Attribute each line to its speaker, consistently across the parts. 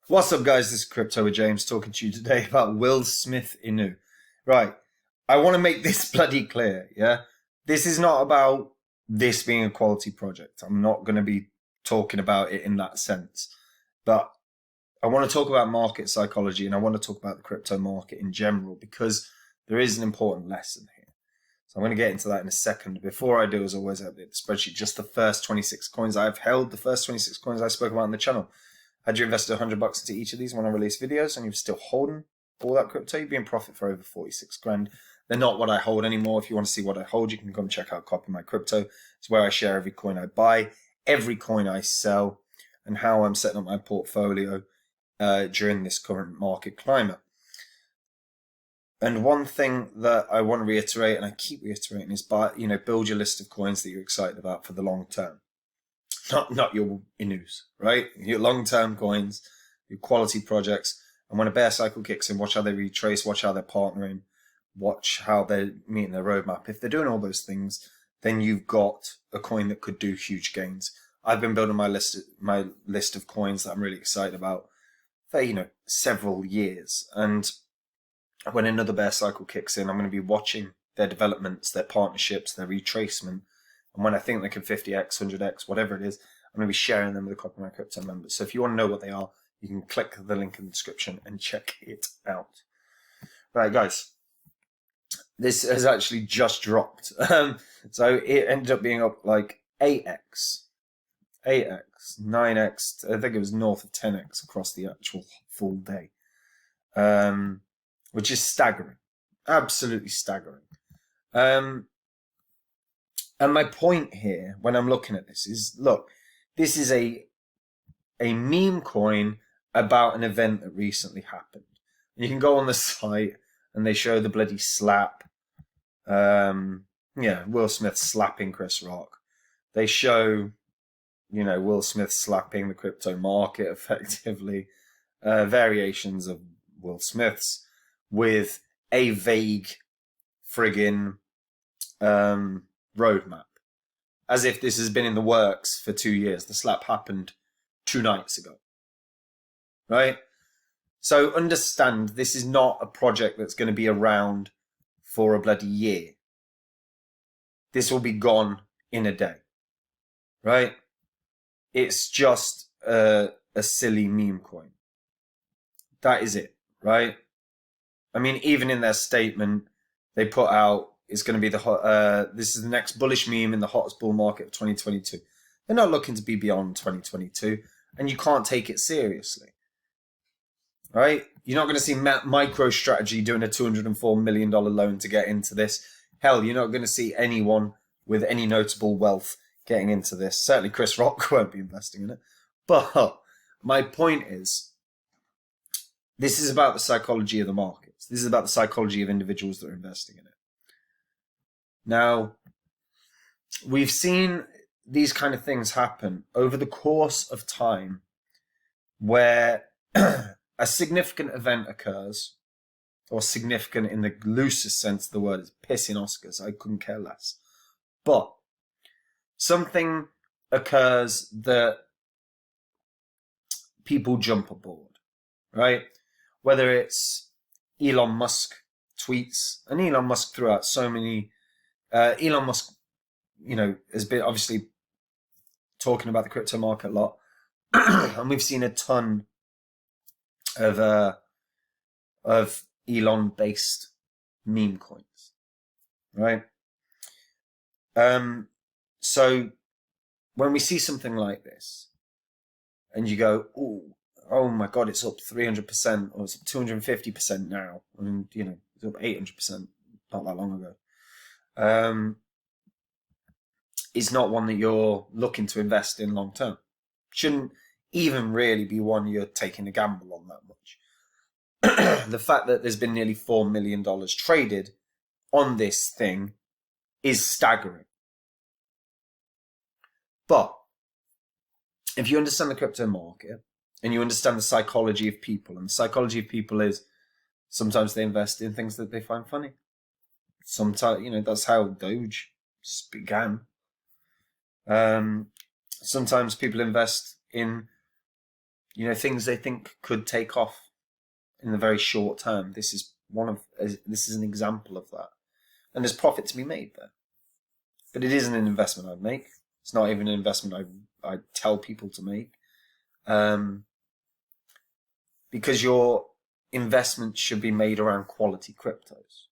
Speaker 1: What's up, guys? This is Crypto with James talking to you today about Will Smith Inu. Right, I want to make this bloody clear, yeah? This is not about this being a quality project. I'm not going to be talking about it in that sense. But I want to talk about market psychology and I want to talk about the crypto market in general because there is an important lesson here. So I'm going to get into that in a second. Before I do, as always, I update the spreadsheet. Just the first 26 coins I've held, the first 26 coins I spoke about on the channel. Had you invested $100 into each of these when I release videos and you're still holding all that crypto, you'd be in profit for over 46 grand. They're not what I hold anymore. If you want to see what I hold, you can come check out Copy My Crypto. It's where I share every coin I buy, every coin I sell, and how I'm setting up my portfolio during this current market climate. And one thing that I want to reiterate, and I keep reiterating, is build your list of coins that you're excited about for the long term. Not your Inus, right? Your long-term coins, your quality projects. And when a bear cycle kicks in, watch how they retrace, watch how they're partnering, watch how they're meeting their roadmap. If they're doing all those things, then you've got a coin that could do huge gains. I've been building my list of coins that I'm really excited about for several years. And when another bear cycle kicks in, I'm going to be watching their developments, their partnerships, their retracement. And when I think they can 50x, 100x, whatever it is, I'm going to be sharing them with the Copy My Crypto members. So if you want to know what they are, you can click the link in the description and check it out. Right, guys. This has actually just dropped. So it ended up being up like 8x, 9x. I think it was north of 10x across the actual full day, which is staggering. Absolutely staggering. And my point here, when I'm looking at this, is look, this is a meme coin about an event that recently happened. You can go on the site and they show the bloody slap. Will Smith slapping Chris Rock. They show, Will Smith slapping the crypto market effectively. Variations of Will Smith's with a vague friggin' roadmap, as if this has been in the works for 2 years. The slap happened 2 nights ago, right? So understand, this is not a project that's going to be around for a bloody year. This will be gone in a day, right? It's just a silly meme coin. That is it, right? I mean, even in their statement, they put out, it's going to be this is the next bullish meme in the hottest bull market of 2022. They're not looking to be beyond 2022, and you can't take it seriously, right? You're not going to see MicroStrategy doing a $204 million loan to get into this. Hell, you're not going to see anyone with any notable wealth getting into this. Certainly Chris Rock won't be investing in it. But my point is, this is about the psychology of the markets. This is about the psychology of individuals that are investing in it. Now, we've seen these kind of things happen over the course of time where a significant event occurs, or significant in the loosest sense of the word, is pissing Oscars. I couldn't care less. But something occurs that people jump aboard, right? Whether it's Elon Musk tweets, and Elon Musk threw out so many. Elon Musk, has been obviously talking about the crypto market a lot, and we've seen a ton of Elon-based meme coins, right? So when we see something like this, and you go, oh my God, it's up 300%, or it's up 250% now, and it's up 800% not that long ago. Is not one that you're looking to invest in long term. Shouldn't even really be one you're taking a gamble on that much. The fact that there's been nearly $4 million traded on this thing is staggering. But if you understand the crypto market and you understand the psychology of people, and the psychology of people is sometimes they invest in things that they find funny. Sometimes, that's how Doge began. Sometimes people invest in You know, things they think could take off in the very short term. This is an example of that. And there's profit to be made there. But it isn't an investment I'd make. It's not even an investment I tell people to make. Because your investment should be made around quality cryptos.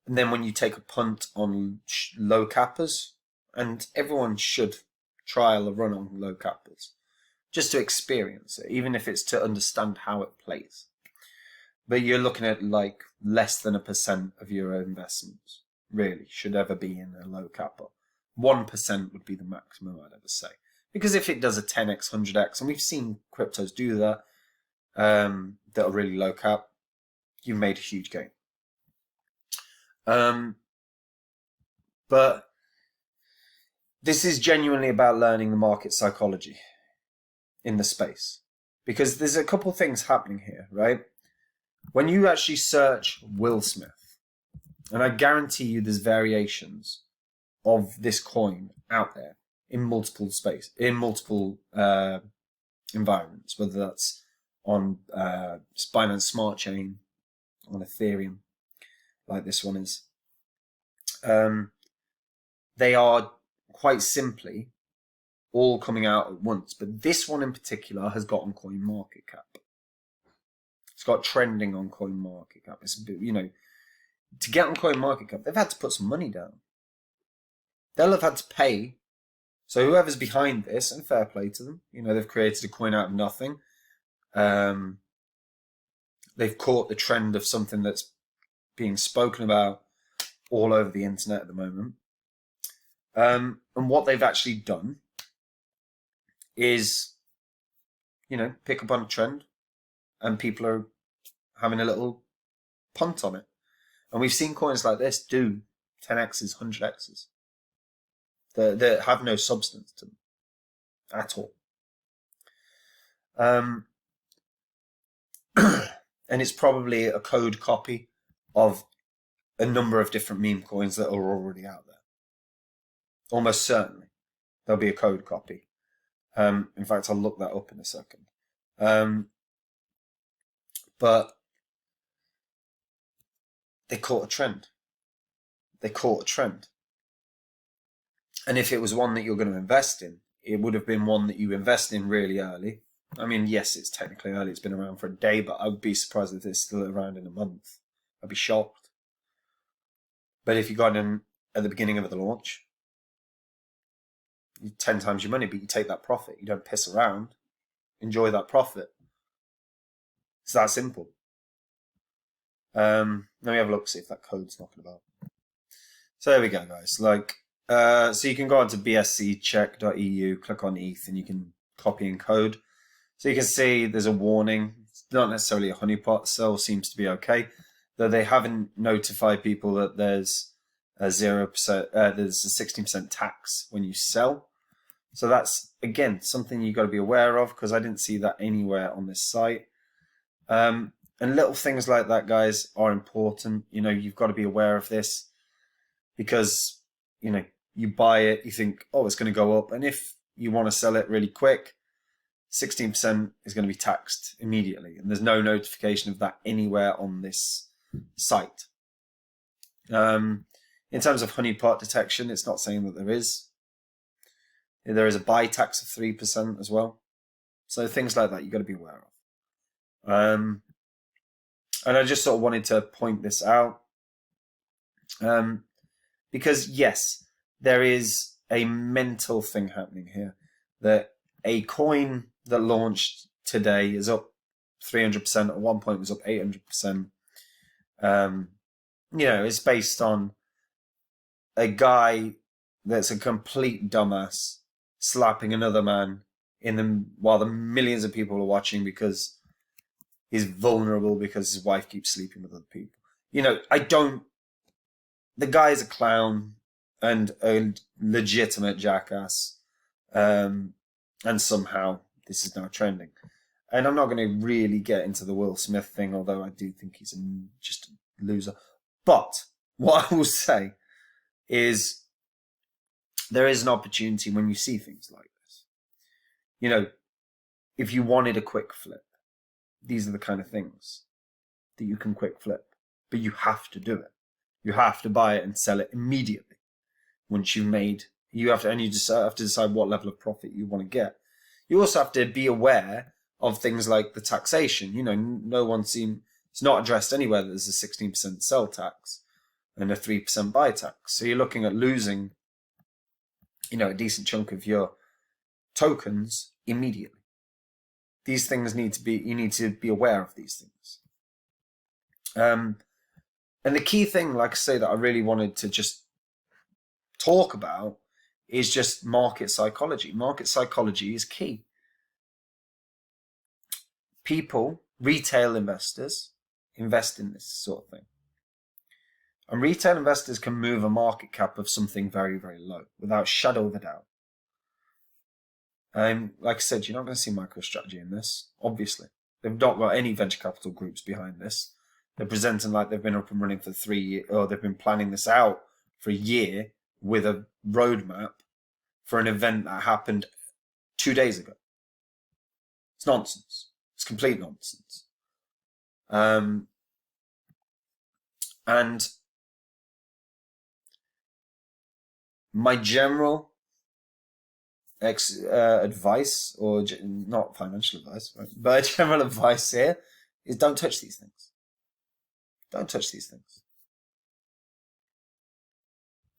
Speaker 1: And then when you take a punt on low cappers, and everyone should trial a run on low cappers, just to experience it, even if it's to understand how it plays. But you're looking at like less than 1% of your investments really should ever be in a low capper. 1% would be the maximum I'd ever say. Because if it does a 10x, 100x, and we've seen cryptos do that, that are really low cap, you've made a huge gain. But this is genuinely about learning the market psychology in the space. Because there's a couple of things happening here, right? When you actually search Will Smith, and I guarantee you there's variations of this coin out there in multiple environments, whether that's on Binance Smart Chain, on Ethereum, like this one is. They are quite simply all coming out at once, but this one in particular has got on CoinMarketCap. It's got trending on CoinMarketCap. It's a bit, you know, to get on CoinMarketCap, they've had to put some money down. They'll have had to pay. So whoever's behind this, and fair play to them, you know, they've created a coin out of nothing. They've caught the trend of something that's being spoken about all over the internet at the moment. And what they've actually done is, you know, pick up on a trend, and people are having a little punt on it. And we've seen coins like this do 10x's, 100x's. That have no substance to them at all. And it's probably a code copy of a number of different meme coins that are already out there. Almost certainly there'll be a code copy. In fact, I'll look that up in a second. But they caught a trend. And if it was one that you're going to invest in, it would have been one that you invest in really early. I mean, yes, it's technically early. It's been around for a day, but I would be surprised if it's still around in a month. I'd be shocked. But if you got in at the beginning of the launch, you 10 times your money, but you take that profit. You don't piss around. Enjoy that profit. It's that simple. Let me have a look, see if that code's knocking about. So there we go, guys. So you can go on to bsccheck.eu, click on ETH, and you can copy and code. So you can see there's a warning. It's not necessarily a honeypot, sell seems to be okay. Though they haven't notified people that there's a 0%, there's a 16% tax when you sell. So that's, again, something you've got to be aware of, because I didn't see that anywhere on this site. And little things like that, guys, are important. You know, you've got to be aware of this, because, you know, you buy it, you think, oh, it's going to go up. And if you want to sell it really quick, 16% is going to be taxed immediately. And there's no notification of that anywhere on this site. In terms of honeypot detection, it's not saying that there is. There is a buy tax of 3% as well. So things like that you've got to be aware of. And I just sort of wanted to point this out. Because yes, there is a mental thing happening here. That a coin that launched today is up 300%. At one point it was up 800%. You know, it's based on a guy that's a complete dumbass slapping another man in them while the millions of people are watching because he's vulnerable because his wife keeps sleeping with other people. You know, the guy is a clown and a legitimate jackass. And somehow this is now trending. And I'm not going to really get into the Will Smith thing, although I do think he's just a loser. But what I will say is there is an opportunity when you see things like this. You know, if you wanted a quick flip, these are the kind of things that you can quick flip, but you have to do it. You have to buy it and sell it immediately. Once you've made, you have to decide what level of profit you want to get. You also have to be aware of things like the taxation. It's not addressed anywhere that there's a 16% sell tax and a 3% buy tax. So you're looking at losing, a decent chunk of your tokens immediately. These things you need to be aware of these things. And the key thing, like I say, that I really wanted to just talk about is just market psychology. Market psychology is key. People, retail investors, invest in this sort of thing. And retail investors can move a market cap of something very, very low without a shadow of a doubt. Like I said, you're not going to see MicroStrategy in this, obviously. They've not got any venture capital groups behind this. They're presenting like they've been up and running for 3 years, or they've been planning this out for a year with a roadmap for an event that happened 2 days ago. It's nonsense. It's complete nonsense. And my general advice, or not financial advice, right? But general advice here is don't touch these things. Don't touch these things.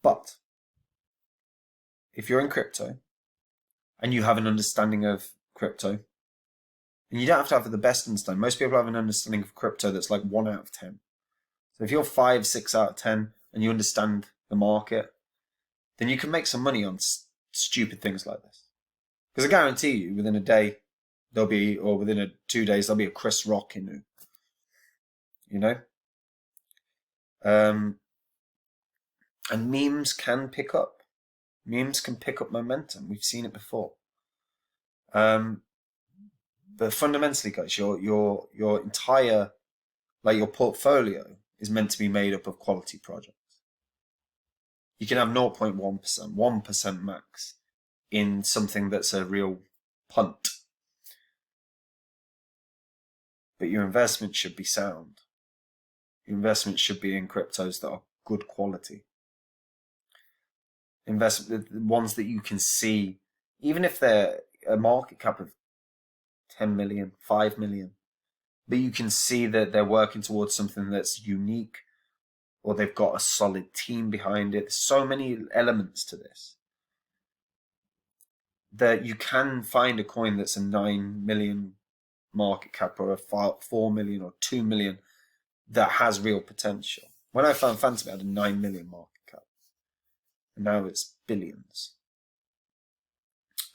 Speaker 1: But if you're in crypto and you have an understanding of crypto, and you don't have to have the best understanding. Most people have an understanding of crypto that's like 1 out of 10. So if you're 5, 6 out of 10 and you understand the market, then you can make some money on stupid things like this. Because I guarantee you, within a day, within 2 days, there'll be a Chris Rock Inu. And memes can pick up. Memes can pick up momentum. We've seen it before. But fundamentally, guys, your entire, your portfolio is meant to be made up of quality projects. You can have 0.1%, 1% max in something that's a real punt. But your investment should be sound. Your investment should be in cryptos that are good quality. The ones that you can see, even if they're a market cap of 10 million, 5 million, but you can see that they're working towards something that's unique, or they've got a solid team behind it. There's so many elements to this that you can find a coin that's a 9 million market cap, or a 4 million or 2 million that has real potential. When I found Phantom, it had a 9 million market cap, and now it's billions.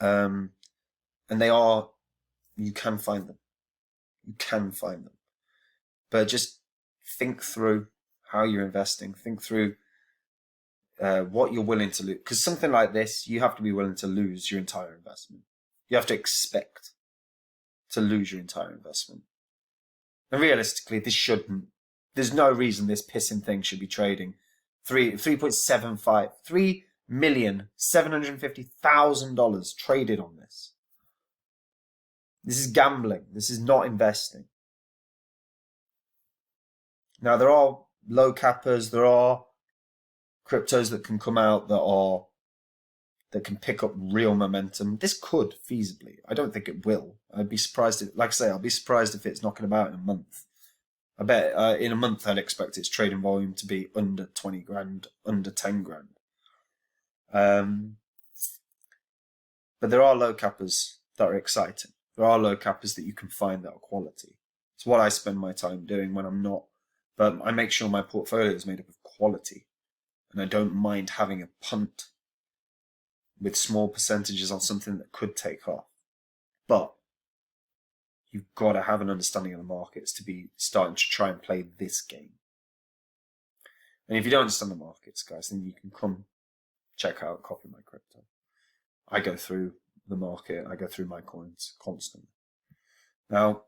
Speaker 1: And you can find them. You can find them. But just think through how you're investing. Think through what you're willing to lose. Because something like this, you have to be willing to lose your entire investment. You have to expect to lose your entire investment. And realistically, there's no reason this pissing thing should be trading $3,750,000 traded on this. This is gambling. This is not investing. Now, there are low cappers. There are cryptos that can come out that can pick up real momentum. This could feasibly. I don't think it will. I'd be surprised I'll be surprised if it's knocking about in a month. I bet in a month I'd expect its trading volume to be under 20 grand, under 10 grand. But there are low cappers that are exciting. There are low cappers that you can find that are quality. It's what I spend my time doing when I'm not. But I make sure my portfolio is made up of quality. And I don't mind having a punt with small percentages on something that could take off. But you've got to have an understanding of the markets to be starting to try and play this game. And if you don't understand the markets, guys, then you can come check out Copy My Crypto. I go through the market. I go through my coins constantly. Now,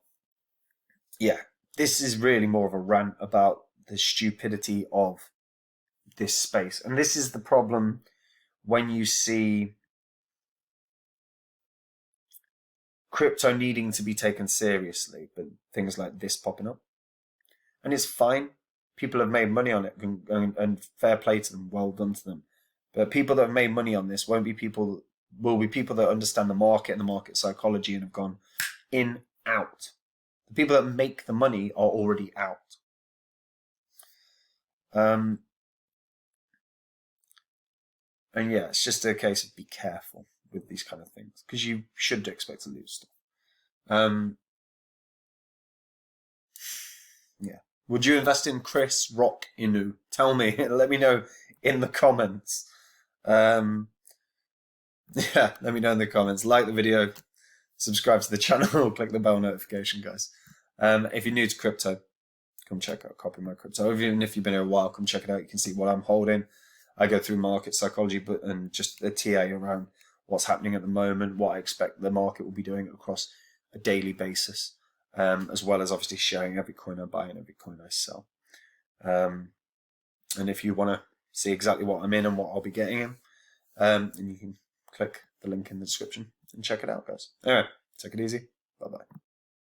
Speaker 1: yeah, this is really more of a rant about the stupidity of this space. And this is the problem when you see crypto needing to be taken seriously, but things like this popping up. And it's fine. People have made money on it, and fair play to them, well done to them. But people that have made money on this will be people that understand the market and the market psychology and have gone in, out. The people that make the money are already out. And yeah, it's just a case of be careful with these kind of things, because you should expect to lose stuff. Yeah. Would you invest in Chris Rock Inu? Tell me. Let me know in the comments. Yeah, let me know in the comments. Like the video, subscribe to the channel, click the bell notification, guys. If you're new to crypto, come check out Copy My Crypto. Even if you've been here a while, come check it out. You can see what I'm holding. I go through market psychology and just a TA around what's happening at the moment, what I expect the market will be doing across a daily basis, as well as obviously sharing every coin I buy and every coin I sell. And if you want to see exactly what I'm in and what I'll be getting in, then you can click the link in the description and check it out, guys. Anyway, take it easy. Bye-bye.